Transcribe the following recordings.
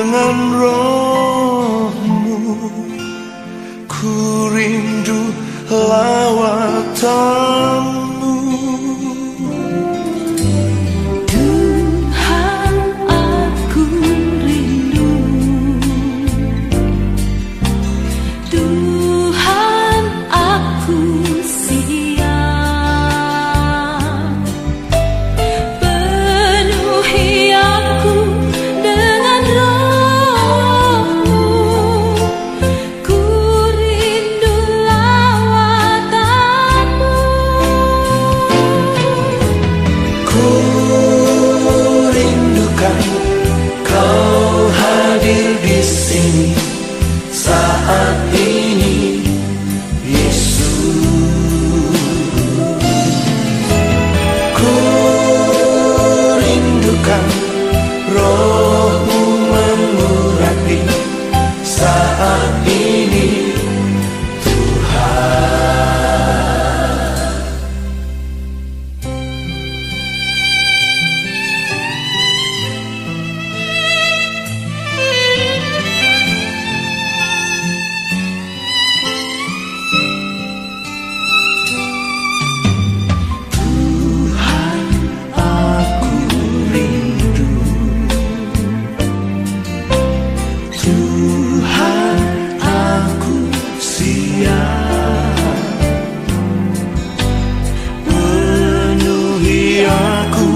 dengan roh-Mu. Ku rindu lawatan-Mu. Tuhan, aku rindu. Tuhan, aku siap. Penuhi aku dengan roh-Mu. Ku rindu lawatan-Mu. Ku rindukan Kau hadir di sini saat ini, Yesus. Ku rindukan Roh-Mu mengurapi saat ini, Tuhan. Tuhan, aku rindu. Tuhan, aku siap. Penuhi aku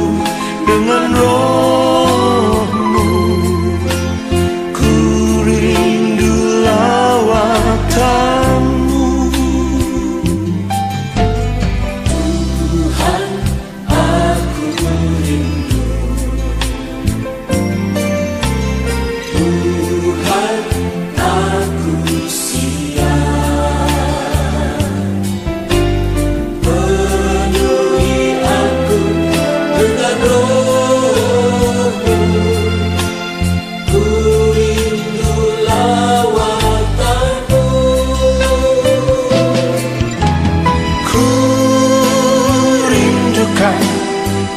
dengan roh-Mu. Ku rindu lawatan-Mu. Tuhan, aku rindu. Tuhan, aku siap. Penuhi aku dengan roh-Mu. Ku rindu lawatan-Mu. Ku rindukan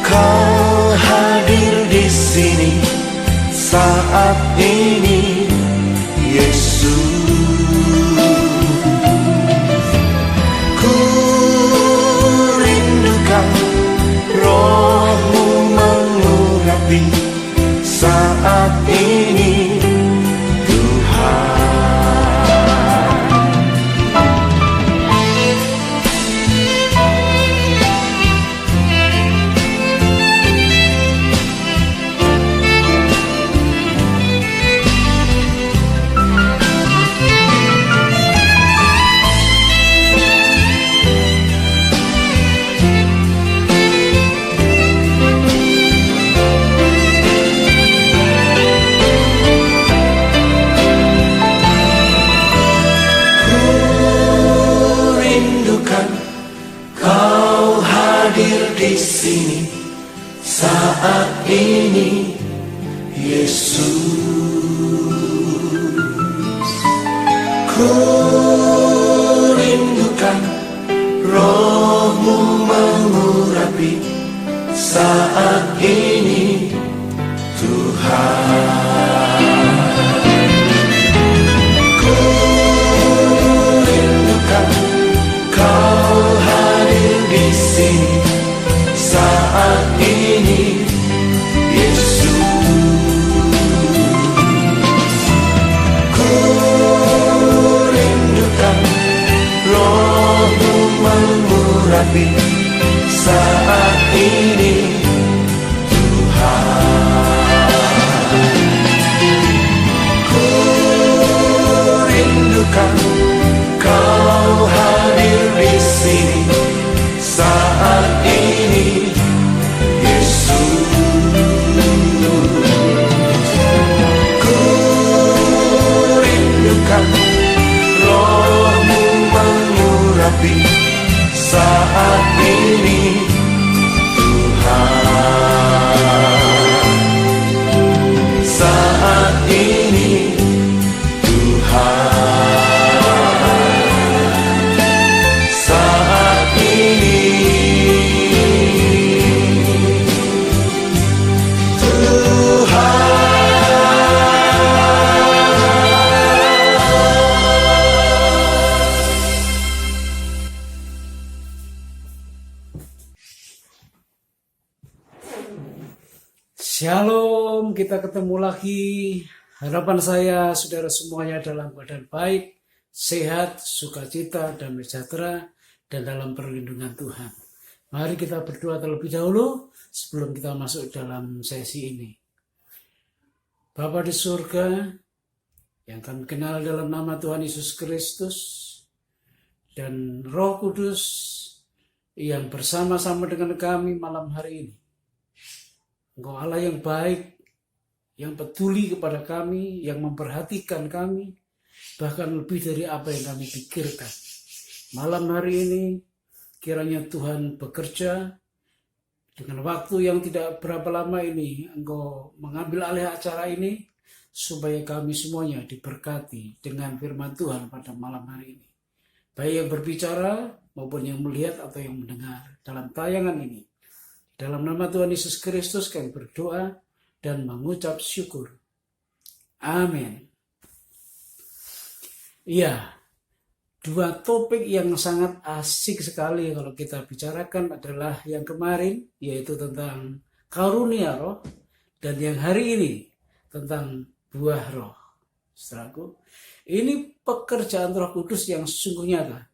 Kau hadir di sini saat ini, Yesus. Ku rindukan Roh-Mu mengurapi saat ini, Tuhan. Ku rindukan Kau hadir di sini saat ini, Yesus. Ku rindukan Roh-Mu mengurapi saat ini, Tuhan. Ku rindukan Kau hadir di sini saat ini, Yesus. Ku rindukan Roh-Mu mengurapi saat ini, Tuhan. Ku rindukan Kau hadir di sini saat ini, Yesus. Ku rindukan Roh-Mu mengurapi saat ini, Tuhan. Saat ini, Tuhan. Saat ini, Tuhan. Shalom, kita ketemu lagi. Harapan saya saudara semuanya dalam keadaan baik, sehat, sukacita, damai sejahtera, dan dalam perlindungan Tuhan. Mari kita berdoa terlebih dahulu sebelum kita masuk dalam sesi ini. Bapa di surga, yang kami kenal dalam nama Tuhan Yesus Kristus, dan Roh Kudus yang bersama-sama dengan kami malam hari ini. Engkau Allah yang baik, yang peduli kepada kami, yang memperhatikan kami, bahkan lebih dari apa yang kami pikirkan. Malam hari ini, kiranya Tuhan bekerja dengan waktu yang tidak berapa lama ini. Engkau mengambil alih acara ini, supaya kami semuanya diberkati dengan firman Tuhan pada malam hari ini. Baik yang berbicara maupun yang melihat atau yang mendengar dalam tayangan ini. Dalam nama Tuhan Yesus Kristus kami berdoa dan mengucap syukur. Amin. Ya, dua topik yang sangat asik sekali kalau kita bicarakan adalah yang kemarin, yaitu tentang karunia roh, dan yang hari ini tentang buah roh. Saudaraku, ini pekerjaan Roh Kudus yang sungguh nyata.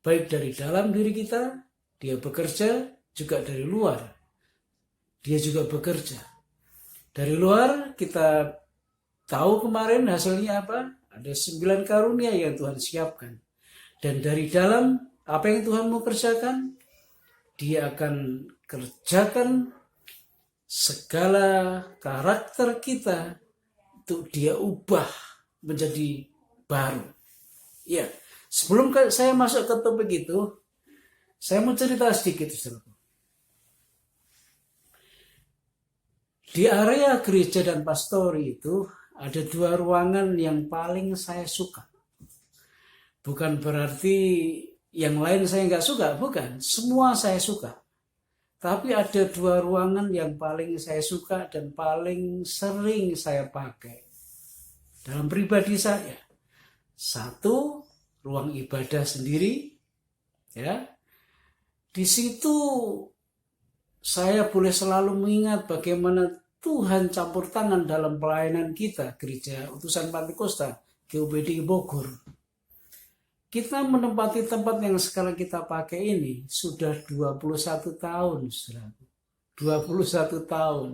Baik dari dalam diri kita, dia bekerja, juga dari luar. Dia juga bekerja. Dari luar kita tahu kemarin hasilnya apa? Ada 9 karunia yang Tuhan siapkan. Dan dari dalam apa yang Tuhan mau kerjakan, dia akan kerjakan segala karakter kita untuk dia ubah menjadi baru. Ya, sebelum saya masuk ke topik itu, saya mau cerita sedikit, saudara. Di area gereja dan pastori itu ada 2 ruangan yang paling saya suka. Bukan berarti yang lain saya nggak suka, bukan. Semua saya suka. Tapi ada 2 ruangan yang paling saya suka dan paling sering saya pakai dalam pribadi saya. 1, ruang ibadah sendiri. Ya, di situ saya boleh selalu mengingat bagaimana Tuhan campur tangan dalam pelayanan kita, Gereja Utusan Pantekosta, GUPD Bogor. Kita menempati tempat yang sekarang kita pakai ini sudah 21 tahun, saudara. 21 tahun.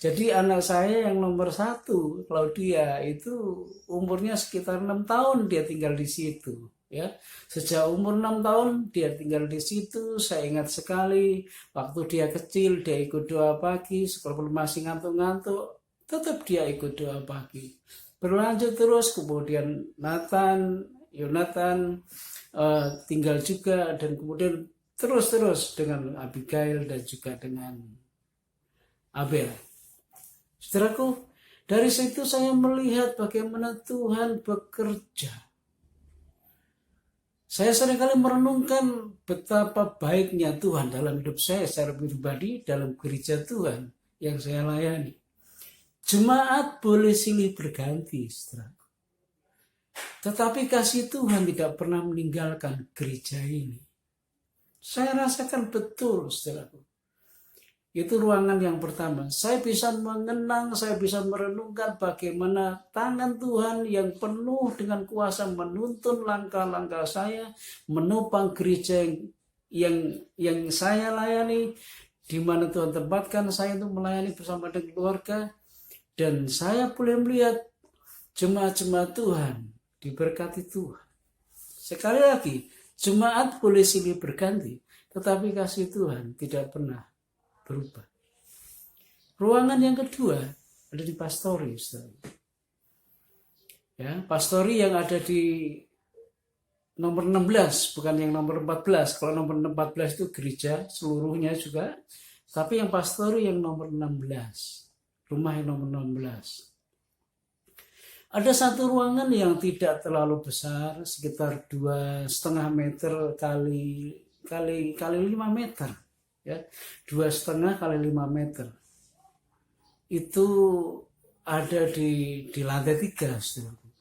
Jadi anak saya yang nomor 1, Claudia, itu umurnya sekitar 6 tahun dia tinggal di situ. Ya, sejak umur 6 tahun dia tinggal di situ. Saya ingat sekali waktu dia kecil, dia ikut doa pagi, sekalipun masih ngantuk-ngantuk, tetap dia ikut doa pagi. Berlanjut terus, kemudian Yonatan tinggal juga, dan kemudian terus dengan Abigail dan juga dengan Abel. Saudaraku, dari situ saya melihat bagaimana Tuhan bekerja. Saya seringkali merenungkan betapa baiknya Tuhan dalam hidup saya secara pribadi dalam gereja Tuhan yang saya layani. Jemaat boleh silih berganti, saudara. Tetapi kasih Tuhan tidak pernah meninggalkan gereja ini. Saya rasakan betul, saudaraku. Itu ruangan yang pertama. Saya bisa mengenang, saya bisa merenungkan bagaimana tangan Tuhan yang penuh dengan kuasa menuntun langkah-langkah saya, menopang gereja yang saya layani, di mana Tuhan tempatkan saya untuk melayani bersama dengan keluarga. Dan saya boleh melihat jemaat-jemaat Tuhan diberkati Tuhan. Sekali lagi, jemaat boleh silih berganti, tetapi kasih Tuhan tidak pernah berubah. Ruangan yang kedua ada di pastori, ya, pastori yang ada di nomor 16, bukan yang nomor 14. Kalau nomor 14 itu gereja seluruhnya juga, tapi yang pastori yang nomor 16, rumah yang nomor 16. Ada satu ruangan yang tidak terlalu besar, sekitar 2,5 meter kali 5 meter. Ya, 2,5 kali 5 meter. Itu ada di lantai 3,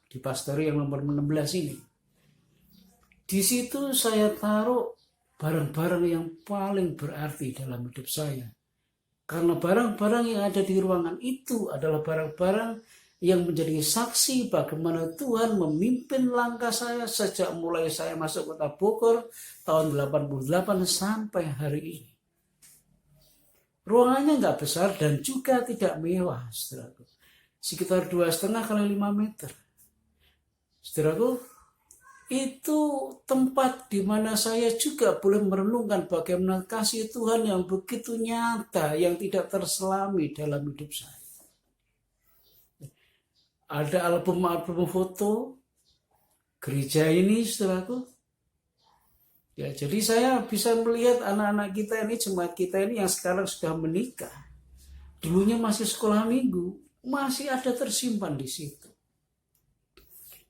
di pastori yang nomor 16 ini. Di situ saya taruh barang-barang yang paling berarti dalam hidup saya. Karena barang-barang yang ada di ruangan itu adalah barang-barang yang menjadi saksi bagaimana Tuhan memimpin langkah saya sejak mulai saya masuk kota Bogor tahun 88 sampai hari ini. Ruangannya nggak besar dan juga tidak mewah, saudaraku. Sekitar 2,5 kali 5 meter. Saudaraku, itu tempat di mana saya juga boleh merenungkan bagaimana kasih Tuhan yang begitu nyata, yang tidak terselami dalam hidup saya. Ada album-album foto gereja ini, saudaraku. Ya, jadi saya bisa melihat anak-anak kita ini, jemaat kita ini yang sekarang sudah menikah. Dulunya masih sekolah minggu, masih ada tersimpan di situ.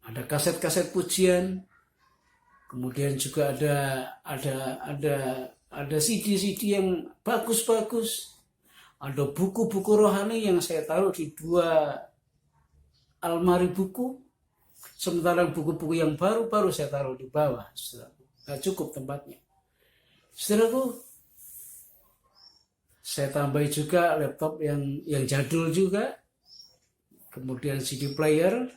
Ada kaset-kaset pujian, kemudian juga ada CD-CD yang bagus-bagus, ada buku-buku rohani yang saya taruh di 2 almari buku, sementara buku-buku yang baru-baru saya taruh di bawah. Nggak cukup tempatnya. Saudaraku, saya tambahi juga laptop yang jadul juga, kemudian CD player.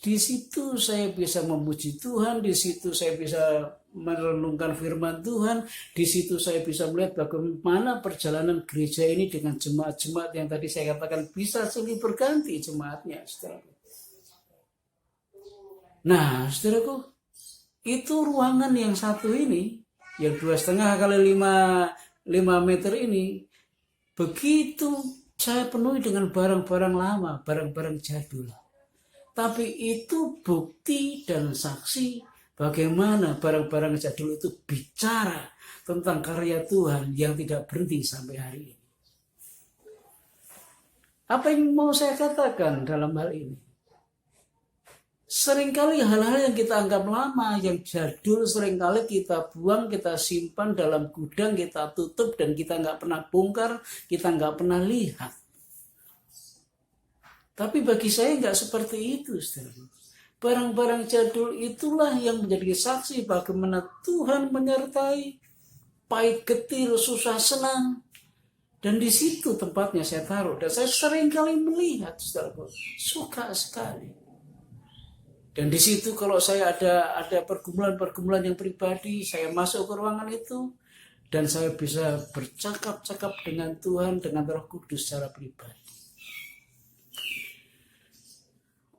Di situ saya bisa memuji Tuhan, di situ saya bisa merenungkan firman Tuhan, di situ saya bisa melihat bagaimana perjalanan gereja ini dengan jemaat-jemaat yang tadi saya katakan bisa silih berganti jemaatnya, saudaraku. Nah, saudaraku, itu ruangan yang satu ini, yang 2,5 kali 5 meter ini, begitu saya penuhi dengan barang-barang lama, barang-barang jadul. Tapi itu bukti dan saksi bagaimana barang-barang jadul itu bicara tentang karya Tuhan yang tidak berhenti sampai hari ini. Apa yang mau saya katakan dalam hal ini? Seringkali hal-hal yang kita anggap lama, yang jadul, seringkali kita buang, kita simpan dalam gudang, kita tutup, dan kita nggak pernah bongkar, kita nggak pernah lihat. Tapi bagi saya nggak seperti itu, saudara. Barang-barang jadul itulah yang menjadi saksi bagaimana Tuhan menyertai, pahit getir, susah senang. Dan di situ tempatnya saya taruh. Dan saya seringkali melihat, saudara, suka sekali. Dan di situ kalau saya ada pergumulan-pergumulan yang pribadi, saya masuk ke ruangan itu dan saya bisa bercakap-cakap dengan Tuhan, dengan Roh Kudus secara pribadi.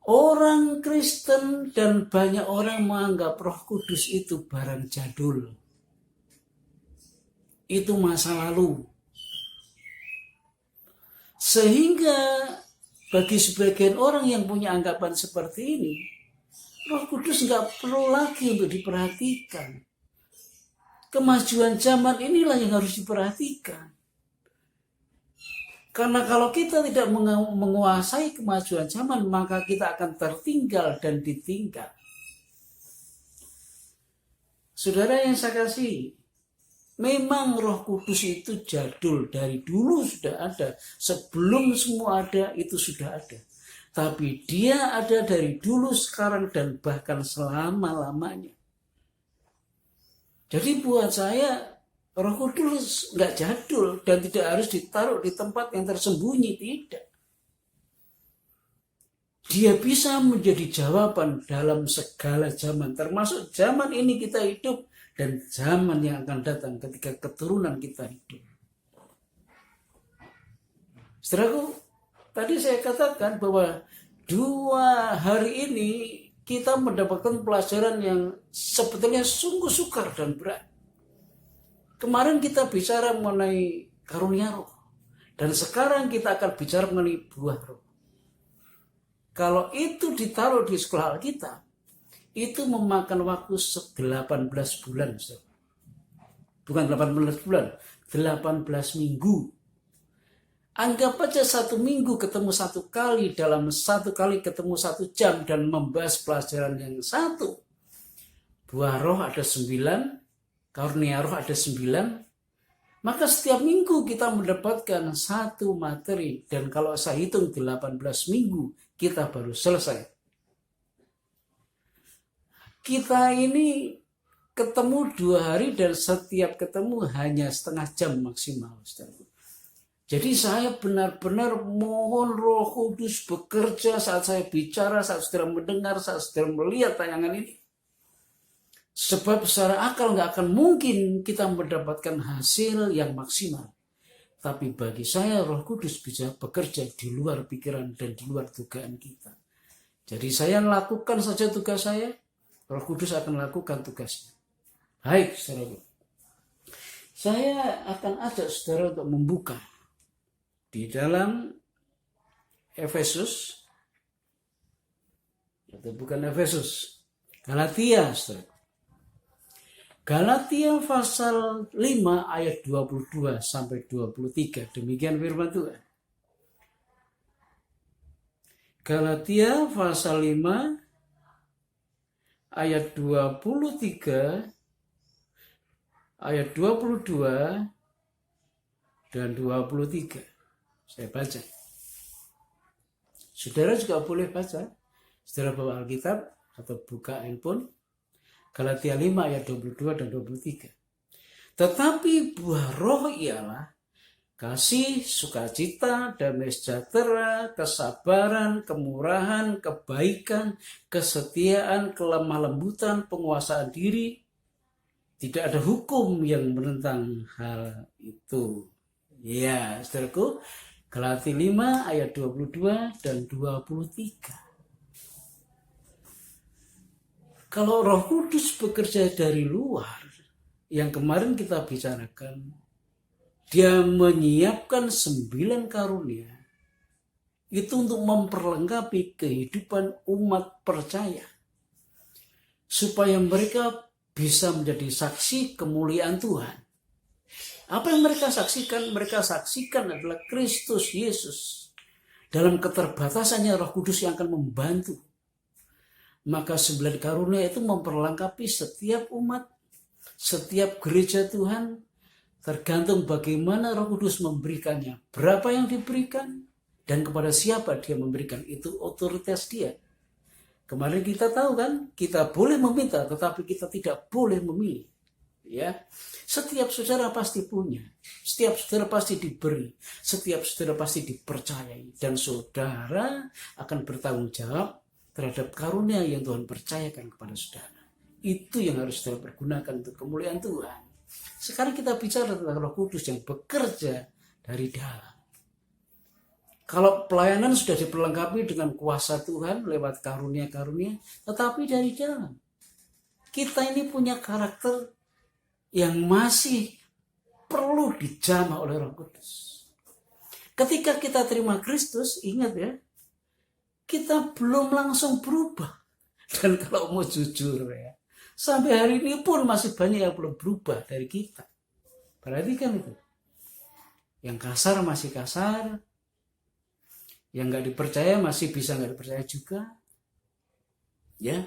Orang Kristen dan banyak orang menganggap Roh Kudus itu barang jadul. Itu masa lalu. Sehingga bagi sebagian orang yang punya anggapan seperti ini, Roh Kudus nggak perlu lagi untuk diperhatikan. Kemajuan zaman inilah yang harus diperhatikan. Karena kalau kita tidak menguasai kemajuan zaman, maka kita akan tertinggal dan ditinggal. Saudara yang saya kasih, memang Roh Kudus itu jadul, dari dulu sudah ada. Sebelum semua ada, itu sudah ada. Tapi dia ada dari dulu, sekarang, dan bahkan selama-lamanya. Jadi buat saya, Roh Kudus nggak jadul dan tidak harus ditaruh di tempat yang tersembunyi, tidak. Dia bisa menjadi jawaban dalam segala zaman, termasuk zaman ini kita hidup dan zaman yang akan datang ketika keturunan kita hidup. Saudaraku, tadi saya katakan bahwa 2 hari ini kita mendapatkan pelajaran yang sebetulnya sungguh sukar dan berat. Kemarin kita bicara mengenai karunia roh. Dan sekarang kita akan bicara mengenai buah roh. Kalau itu ditaruh di sekolah Alkitab, itu memakan waktu 18 bulan. Bukan 18 bulan, 18 minggu. Anggap aja 1 minggu ketemu 1 kali, dalam 1 kali ketemu 1 jam dan membahas pelajaran yang satu. Buah roh ada 9, karunia roh ada 9. Maka setiap minggu kita mendapatkan 1 materi. Dan kalau saya hitung 18 minggu, kita baru selesai. Kita ini ketemu 2 hari dan setiap ketemu hanya setengah jam maksimal. Jadi saya benar-benar mohon Roh Kudus bekerja saat saya bicara, saat saudara mendengar, saat saudara melihat tayangan ini. Sebab secara akal nggak akan mungkin kita mendapatkan hasil yang maksimal. Tapi bagi saya Roh Kudus bisa bekerja di luar pikiran dan di luar dugaan kita. Jadi saya lakukan saja tugas saya, Roh Kudus akan lakukan tugasnya. Baik, saudara. Saya akan ajak saudara untuk membuka di dalam Efesus, atau bukan Efesus, Galatia, saudara. Galatia pasal 5 ayat 22 sampai 23. Demikian firman Tuhan. Galatia pasal 5 ayat 23, ayat 22 dan 23. Saya baca. Saudara juga boleh baca. Saudara bawa Alkitab atau buka handphone. Galatia 5 ayat 22 dan 23. Tetapi buah roh ialah kasih, sukacita, damai sejahtera, kesabaran, kemurahan, kebaikan, kesetiaan, kelemah lembutan, penguasaan diri. Tidak ada hukum yang menentang hal itu. Ya, saudaraku, Galatia 5 ayat 22 dan 23. Kalau Roh Kudus bekerja dari luar, yang kemarin kita bicarakan, dia menyiapkan 9 karunia itu untuk memperlengkapi kehidupan umat percaya. Supaya mereka bisa menjadi saksi kemuliaan Tuhan. Apa yang mereka saksikan? Mereka saksikan adalah Kristus Yesus. Dalam keterbatasannya Roh Kudus yang akan membantu. Maka 9 karunia itu memperlengkapi setiap umat, setiap gereja Tuhan, tergantung bagaimana Roh Kudus memberikannya, berapa yang diberikan, dan kepada siapa dia memberikan. Itu otoritas dia. Kemarin kita tahu kan, kita boleh meminta, tetapi kita tidak boleh memilih. Ya, setiap saudara pasti punya, setiap saudara pasti diberi, setiap saudara pasti dipercayai, dan saudara akan bertanggung jawab terhadap karunia yang Tuhan percayakan kepada saudara. Itu yang harus saudara pergunakan untuk kemuliaan Tuhan. Sekarang kita bicara tentang Roh Kudus yang bekerja dari dalam. Kalau pelayanan sudah diperlengkapi dengan kuasa Tuhan lewat karunia-karunia, tetapi dari dalam. Kita ini punya karakter yang masih perlu dijamah oleh Roh Kudus. Ketika kita terima Kristus, ingat ya, kita belum langsung berubah. Dan kalau mau jujur ya, sampai hari ini pun masih banyak yang belum berubah dari kita. Perhatikan itu. Yang kasar masih kasar. Yang gak dipercaya masih bisa gak dipercaya juga. Ya.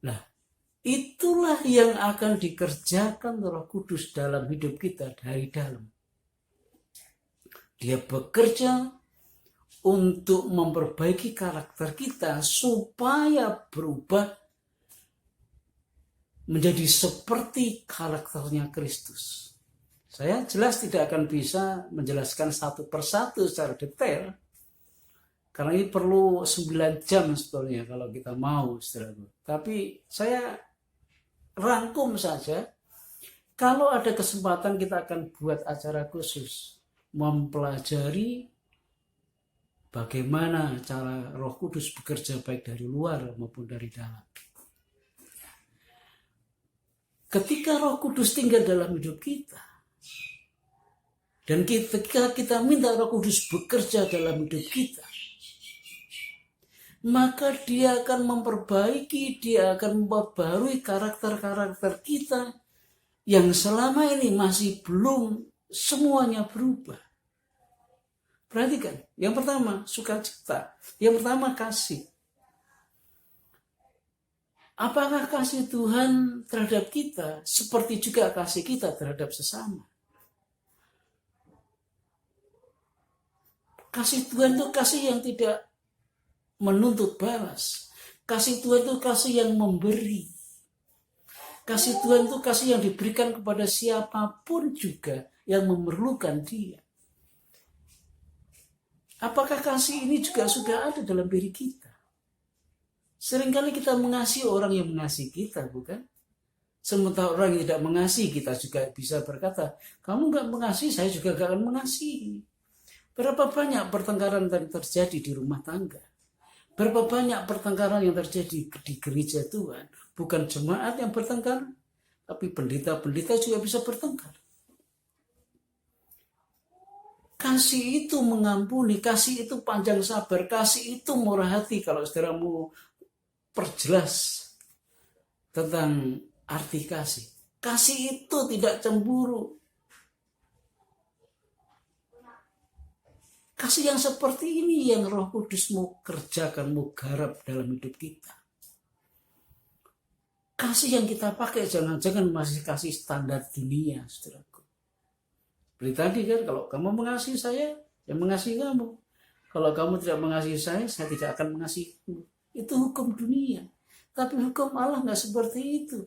Nah, itulah yang akan dikerjakan Roh Kudus dalam hidup kita dari dalam. Dia bekerja untuk memperbaiki karakter kita supaya berubah menjadi seperti karakternya Kristus. Saya jelas tidak akan bisa menjelaskan satu persatu secara detail, karena ini perlu 9 jam sebetulnya kalau kita mau, saudara. Tapi saya rangkum saja, kalau ada kesempatan kita akan buat acara khusus mempelajari bagaimana cara Roh Kudus bekerja baik dari luar maupun dari dalam. Ketika Roh Kudus tinggal dalam hidup kita, dan ketika kita minta Roh Kudus bekerja dalam hidup kita, maka dia akan memperbaiki, dia akan memperbarui karakter-karakter kita yang selama ini masih belum semuanya berubah. Perhatikan, yang pertama sukacita, yang pertama kasih. Apakah kasih Tuhan terhadap kita seperti juga kasih kita terhadap sesama? Kasih Tuhan itu kasih yang tidak menuntut balas. Kasih Tuhan itu kasih yang memberi. Kasih Tuhan itu kasih yang diberikan kepada siapapun juga yang memerlukan dia. Apakah kasih ini juga sudah ada dalam diri kita? Seringkali kita mengasihi orang yang mengasihi kita, bukan? Sementara orang yang tidak mengasihi kita juga bisa berkata, kamu nggak mengasihi, saya juga gak akan mengasihi. Berapa banyak pertengkaran yang terjadi di rumah tangga? Berapa banyak pertengkaran yang terjadi di gereja Tuhan? Bukan jemaat yang bertengkar, tapi pendeta-pendeta juga bisa bertengkar. Kasih itu mengampuni, kasih itu panjang sabar, kasih itu murah hati. Kalau saudaramu perjelas tentang arti kasih. Kasih itu tidak cemburu. Kasih yang seperti ini yang Roh Kudus mau kerjakan, mau garap dalam hidup kita. Kasih yang kita pakai jangan-jangan masih kasih standar dunia, saudaraku. Seperti tadi kan, kalau kamu mengasihi saya, yang mengasihi kamu. Kalau kamu tidak mengasihi saya tidak akan mengasihimu. Itu hukum dunia. Tapi hukum Allah nggak seperti itu.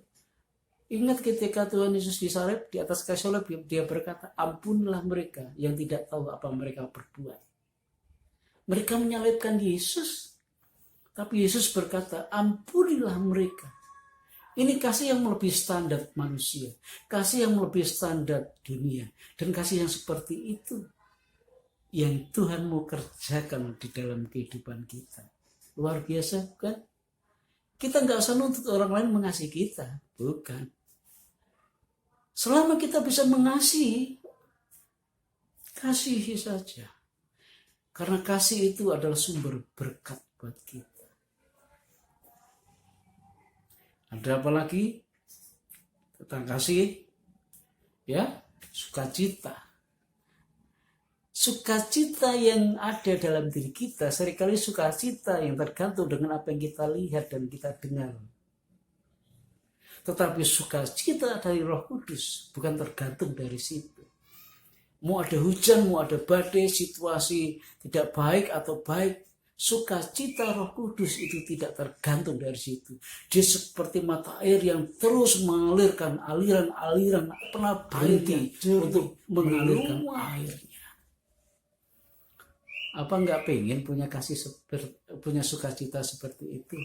Ingat ketika Tuhan Yesus disalib di atas kayu salib, dia berkata, ampunilah mereka yang tidak tahu apa mereka berbuat. Mereka menyalibkan Yesus, tapi Yesus berkata, ampunilah mereka. Ini kasih yang melebihi standar manusia, kasih yang melebihi standar dunia, dan kasih yang seperti itu yang Tuhan mau kerjakan di dalam kehidupan kita. Luar biasa, bukan? Kita nggak usah nuntut orang lain mengasihi kita, bukan? Selama kita bisa mengasihi, kasihi saja. Karena kasih itu adalah sumber berkat buat kita. Ada apa lagi tentang kasih? Ya, sukacita. Sukacita yang ada dalam diri kita, seringkali sukacita yang tergantung dengan apa yang kita lihat dan kita dengar. Tetapi sukacita dari Roh Kudus bukan tergantung dari situ. Mau ada hujan, mau ada badai, situasi tidak baik atau baik, sukacita Roh Kudus itu tidak tergantung dari situ. Dia seperti mata air yang terus mengalirkan aliran-aliran, pernah berhenti untuk mengalirkan airnya. Apa nggak pengen punya punya sukacita seperti itu?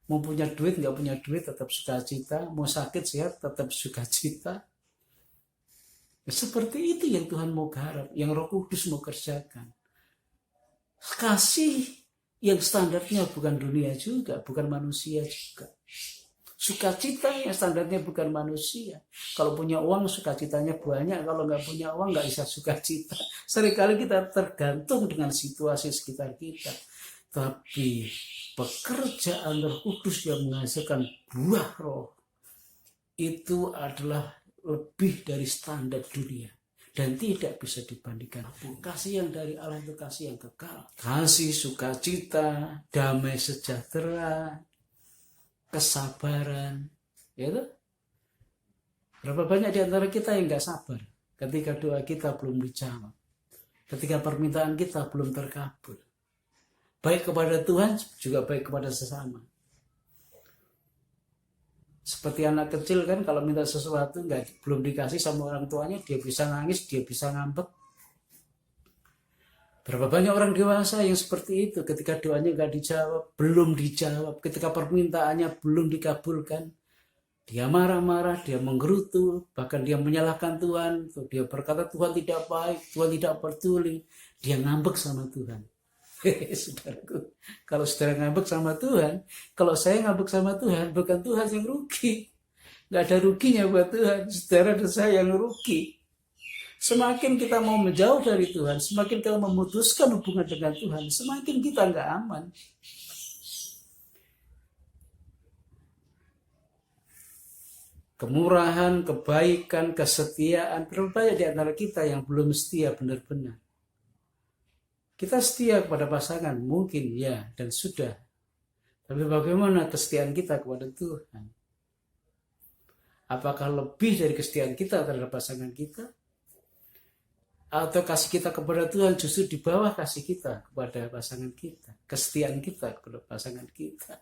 Mau punya duit, nggak punya duit, tetap sukacita. Mau sakit, sehat, tetap sukacita. Seperti itu yang Tuhan mau garap, yang Roh Kudus mau kerjakan. Kasih yang standarnya bukan dunia juga, bukan manusia juga. Sukacita yang standarnya bukan manusia. Kalau punya uang, sukacitanya banyak. Kalau nggak punya uang, nggak bisa sukacita. Seringkali kita tergantung dengan situasi sekitar kita. Tapi pekerjaan Roh Kudus yang menghasilkan buah roh itu adalah lebih dari standar dunia dan tidak bisa dibandingkan. Kasih yang dari Allah itu kasih yang kekal. Kasih, sukacita, damai sejahtera, kesabaran. Ya itu? Berapa banyak di antara kita yang nggak sabar ketika doa kita belum dijawab, ketika permintaan kita belum terkabul. Baik kepada Tuhan, juga baik kepada sesama. Seperti anak kecil kan, kalau minta sesuatu belum dikasih sama orang tuanya, dia bisa nangis, dia bisa ngambek. Berapa banyak orang dewasa yang seperti itu, ketika doanya nggak dijawab, belum dijawab, ketika permintaannya belum dikabulkan, dia marah-marah, dia menggerutu, bahkan dia menyalahkan Tuhan, dia berkata Tuhan tidak baik, Tuhan tidak peduli, dia ngambek sama Tuhan. Saudaraku, kalau saudara ngambek sama Tuhan, kalau saya ngambek sama Tuhan, bukan Tuhan yang rugi. Nggak ada ruginya buat Tuhan, saudara dan saya yang rugi. Semakin kita mau menjauh dari Tuhan, semakin kita memutuskan hubungan dengan Tuhan, semakin kita nggak aman. Kemurahan, kebaikan, kesetiaan, berapa banyak di antara kita yang belum setia benar-benar. Kita setia kepada pasangan, mungkin ya, dan sudah. Tapi bagaimana kesetiaan kita kepada Tuhan? Apakah lebih dari kesetiaan kita terhadap pasangan kita? Atau kasih kita kepada Tuhan justru di bawah kasih kita kepada pasangan kita? Kesetiaan kita kepada pasangan kita?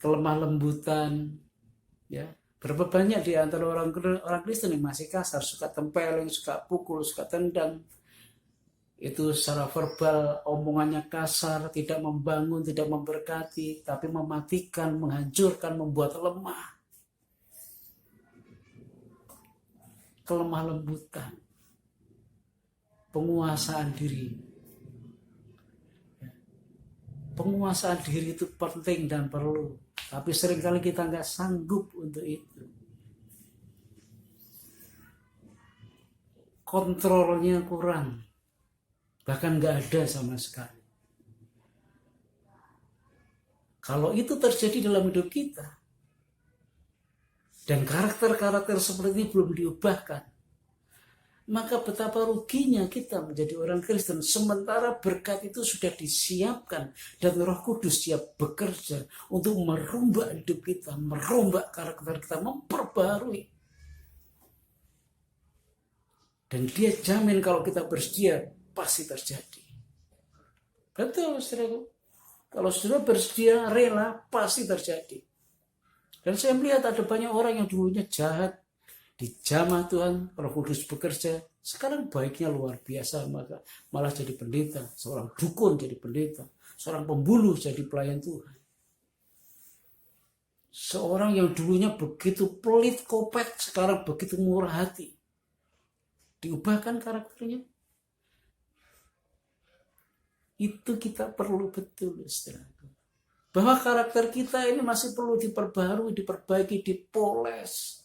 Kelemah lembutan, ya, Berapa banyak di antara orang Kristen yang masih kasar, suka tempeleng, suka pukul, suka tendang. Itu secara verbal, omongannya kasar, tidak membangun, tidak memberkati, tapi mematikan, menghancurkan, membuat lemah. Kelemah lembutan. Penguasaan diri. Penguasaan diri itu penting dan perlu. Tapi seringkali kita nggak sanggup untuk itu. Kontrolnya kurang. Bahkan nggak ada sama sekali. Kalau itu terjadi dalam hidup kita, dan karakter-karakter seperti ini belum diubahkan, maka betapa ruginya kita menjadi orang Kristen sementara berkat itu sudah disiapkan dan Roh Kudus siap bekerja untuk merubah hidup kita, merubah karakter kita, memperbarui. Dan dia jamin kalau kita bersedia pasti terjadi. Betul, saudaraku. Kalau saudara bersedia rela pasti terjadi. Dan saya melihat ada banyak orang yang dulunya jahat, dijamah Tuhan, Roh Kudus bekerja, sekarang baiknya luar biasa, maka malah jadi pendeta, seorang dukun jadi pendeta, seorang pembunuh jadi pelayan Tuhan. Seorang yang dulunya begitu pelit, kopet, sekarang begitu murah hati. Diubahkan karakternya. Itu kita perlu betul, saudaraku. Bahwa karakter kita ini masih perlu diperbarui, diperbaiki, dipoles.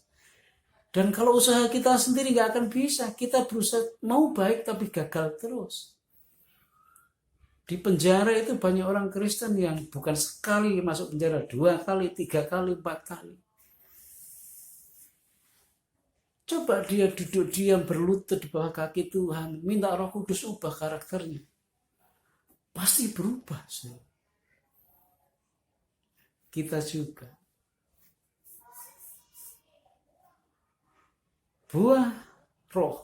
Dan kalau usaha kita sendiri nggak akan bisa, kita berusaha mau baik tapi gagal terus. Di penjara itu banyak orang Kristen yang bukan sekali masuk penjara, 2 kali, 3 kali, 4 kali. Coba dia duduk diam berlutut di bawah kaki Tuhan, minta Roh Kudus ubah karakternya. Pasti berubah. Kita juga. Buah roh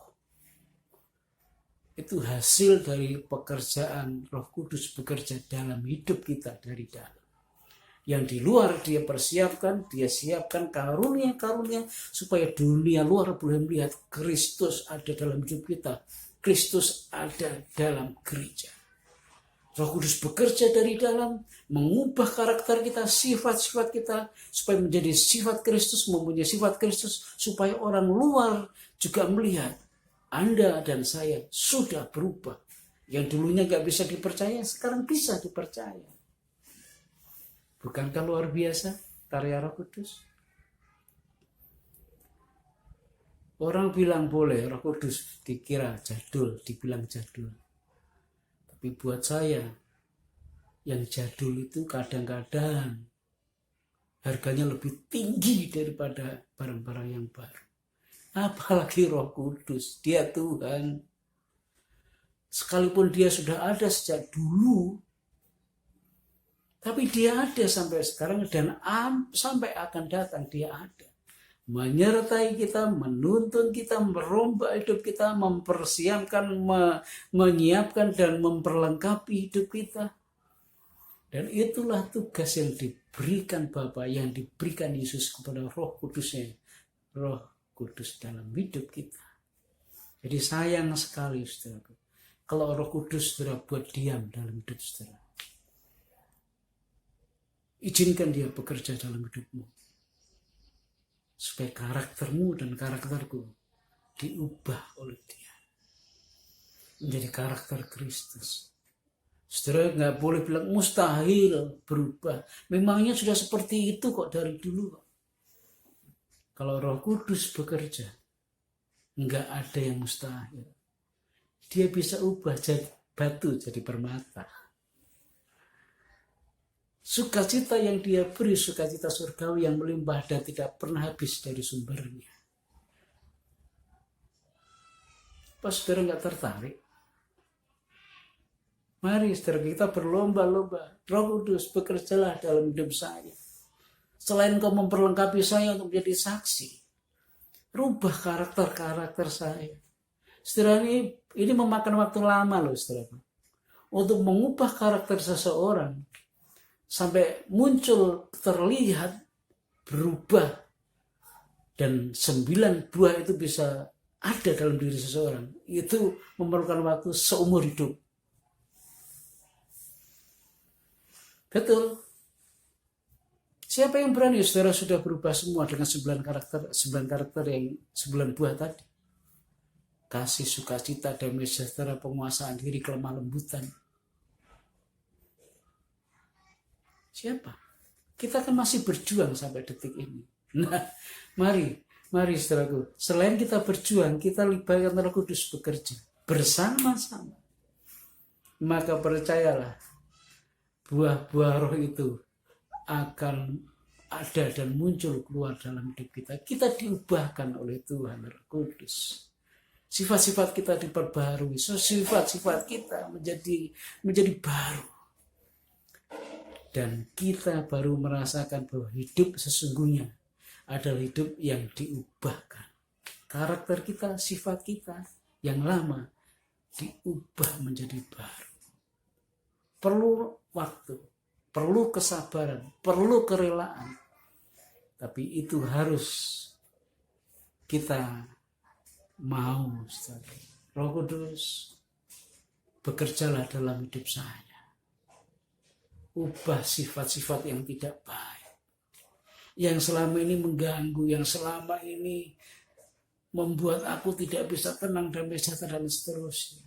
itu hasil dari pekerjaan Roh Kudus bekerja dalam hidup kita dari dalam. Yang di luar dia persiapkan, dia siapkan karunia-karunia supaya dunia luar boleh melihat Kristus ada dalam hidup kita. Kristus ada dalam gereja. Roh Kudus bekerja dari dalam, mengubah karakter kita, sifat-sifat kita, supaya menjadi sifat Kristus, mempunyai sifat Kristus, supaya orang luar juga melihat Anda dan saya sudah berubah. Yang dulunya gak bisa dipercaya, sekarang bisa dipercaya. Bukankah luar biasa karya Roh Kudus? Orang bilang boleh Roh Kudus dikira jadul, dibilang jadul. Tapi buat saya, yang jadul itu kadang-kadang harganya lebih tinggi daripada barang-barang yang baru. Apalagi Roh Kudus, dia Tuhan. Sekalipun dia sudah ada sejak dulu, tapi dia ada sampai sekarang dan sampai akan datang dia ada. Menyertai kita, menuntun kita, merombak hidup kita, mempersiapkan, menyiapkan dan memperlengkapi hidup kita. Dan itulah tugas yang diberikan Bapa, yang diberikan Yesus kepada Roh Kudusnya, Roh Kudus dalam hidup kita. Jadi sayang sekali, saudara, kalau Roh Kudus saudara buat diam dalam hidup saudara. Izinkan dia bekerja dalam hidupmu. Supaya karaktermu dan karakterku diubah oleh dia. Menjadi karakter Kristus. Saudara nggak boleh bilang mustahil berubah. Memangnya sudah seperti itu kok dari dulu. Kalau Roh Kudus bekerja, nggak ada yang mustahil. Dia bisa ubah jadi batu jadi permata. Sukacita yang dia beri, sukacita surgawi yang melimpah dan tidak pernah habis dari sumbernya. Apa saudara nggak tertarik? Mari saudara kita berlomba-lomba. Roh Kudus bekerjalah dalam hidup saya. Selain kau memperlengkapi saya untuk menjadi saksi, rubah karakter-karakter saya. Saudara ini memakan waktu lama loh saudara. Untuk mengubah karakter seseorang. Sampai muncul terlihat berubah dan 9 buah itu bisa ada dalam diri seseorang, itu memerlukan waktu seumur hidup. Betul. Siapa yang berani? Saudara sudah berubah semua dengan 9 karakter yang 9 buah tadi. Kasih, sukacita, damai sejahtera, penguasaan diri, kelemah lembutan. Siapa? Kita kan masih berjuang sampai detik ini. Nah, mari saudaraku, selain kita berjuang, kita libatkan Roh Kudus bekerja bersama-sama. Maka percayalah, buah-buah roh itu akan ada dan muncul keluar dalam hidup kita. Kita diubahkan oleh Tuhan Roh Kudus. Sifat-sifat kita diperbarui, sifat-sifat kita menjadi baru. Dan kita baru merasakan bahwa hidup sesungguhnya adalah hidup yang diubahkan. Karakter kita, sifat kita yang lama diubah menjadi baru. Perlu waktu, perlu kesabaran, perlu kerelaan. Tapi itu harus kita mau. Roh Kudus, bekerjalah dalam hidup saya. Ubah sifat-sifat yang tidak baik, yang selama ini mengganggu, yang selama ini membuat aku tidak bisa tenang, damai sejahtera, dan seterusnya.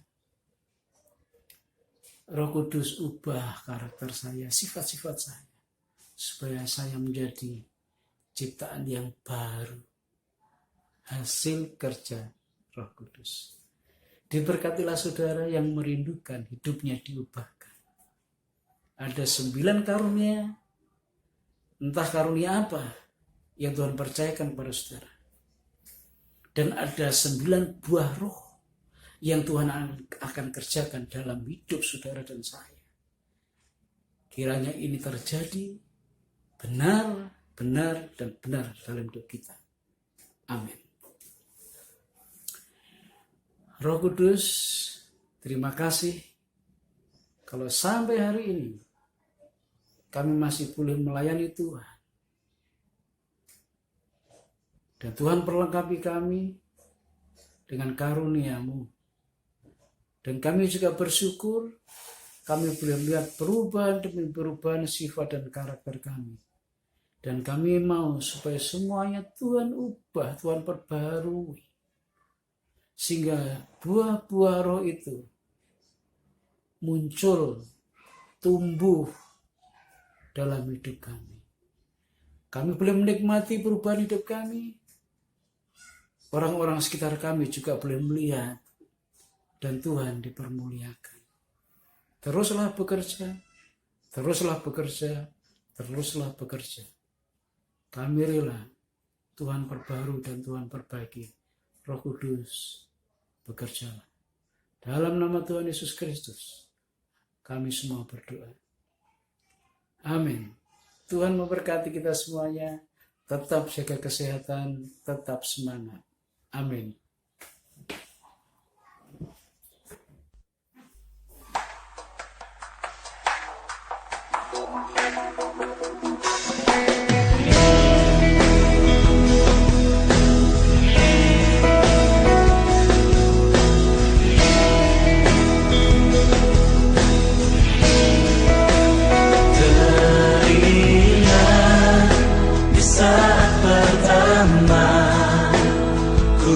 Roh Kudus, ubah karakter saya, sifat-sifat saya, supaya saya menjadi ciptaan yang baru, hasil kerja Roh Kudus. Diberkatilah saudara yang merindukan hidupnya diubahkan. Ada 9 karunia, entah karunia apa yang Tuhan percayakan kepada saudara. Dan ada 9 buah roh yang Tuhan akan kerjakan dalam hidup saudara dan saya. Kiranya ini terjadi benar dalam hidup kita. Amin. Roh Kudus, terima kasih kalau sampai hari ini kami masih boleh melayani Tuhan. Dan Tuhan perlengkapi kami dengan karunia-Mu. Dan kami juga bersyukur kami boleh melihat perubahan demi perubahan sifat dan karakter kami. Dan kami mau supaya semuanya Tuhan ubah, Tuhan perbarui. Sehingga buah-buah roh itu muncul, tumbuh dalam hidup kami. Kami boleh menikmati perubahan hidup kami. Orang-orang sekitar kami juga boleh melihat dan Tuhan dipermuliakan. Teruslah bekerja, teruslah bekerja, teruslah bekerja. Kami rela Tuhan perbarui dan Tuhan perbaiki. Roh Kudus, bekerjalah. Dalam nama Tuhan Yesus Kristus, kami semua berdoa. Amin. Tuhan memberkati kita semuanya. Tetap jaga kesehatan, tetap semangat. Amin. Teringat di saat pertama ku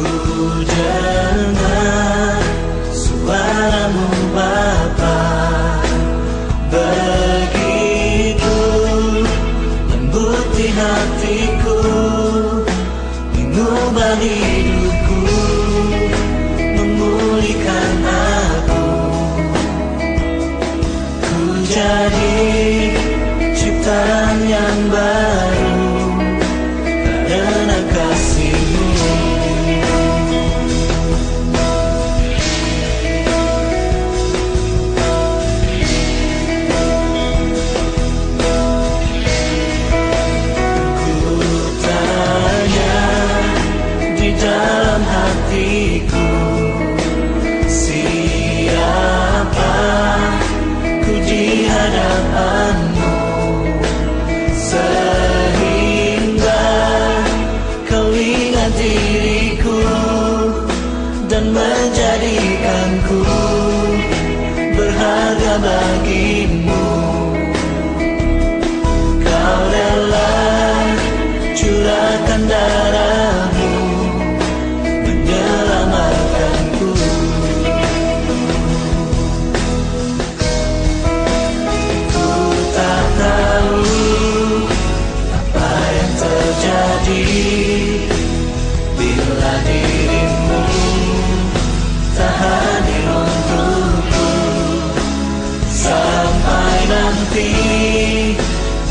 nanti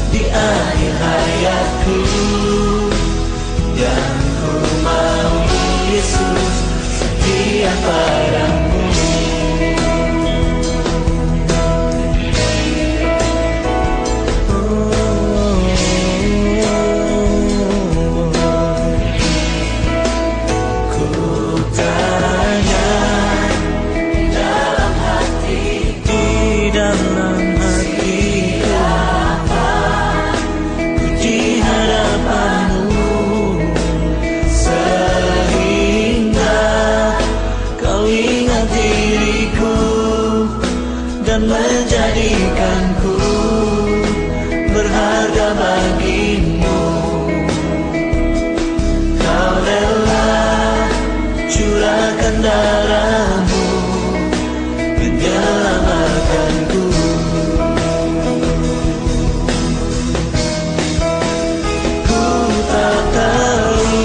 di akhir hayatku, dan ku mau Yesus setia padamu. Dan menjadikanku berharga bagimu. Kau rela curahkan darahmu menyelamatkanku. Ku tak tahu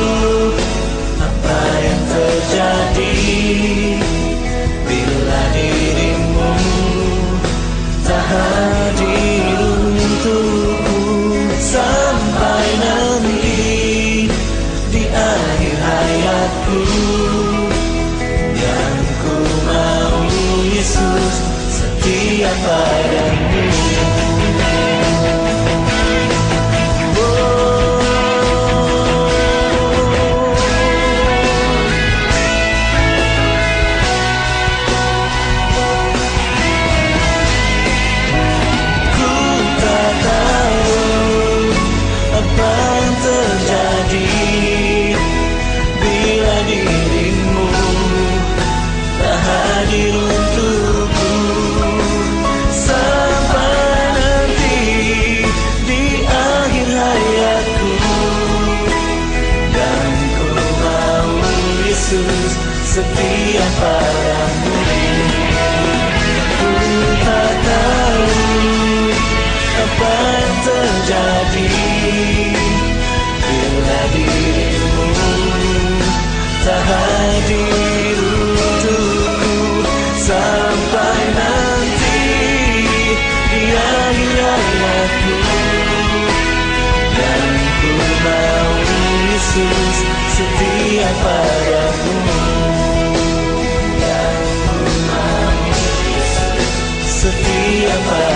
apa yang terjadi bila dirimu hadir untukku sampai nanti di akhir hayatku, yang ku mau Yesus setia padamu. Setia padamu. Ku tak tahu apa yang terjadi bila dirimu tak hadir untukku sampai nanti di akhir hayatku, dan ku mau Yesus setia padamu. Setia padamu.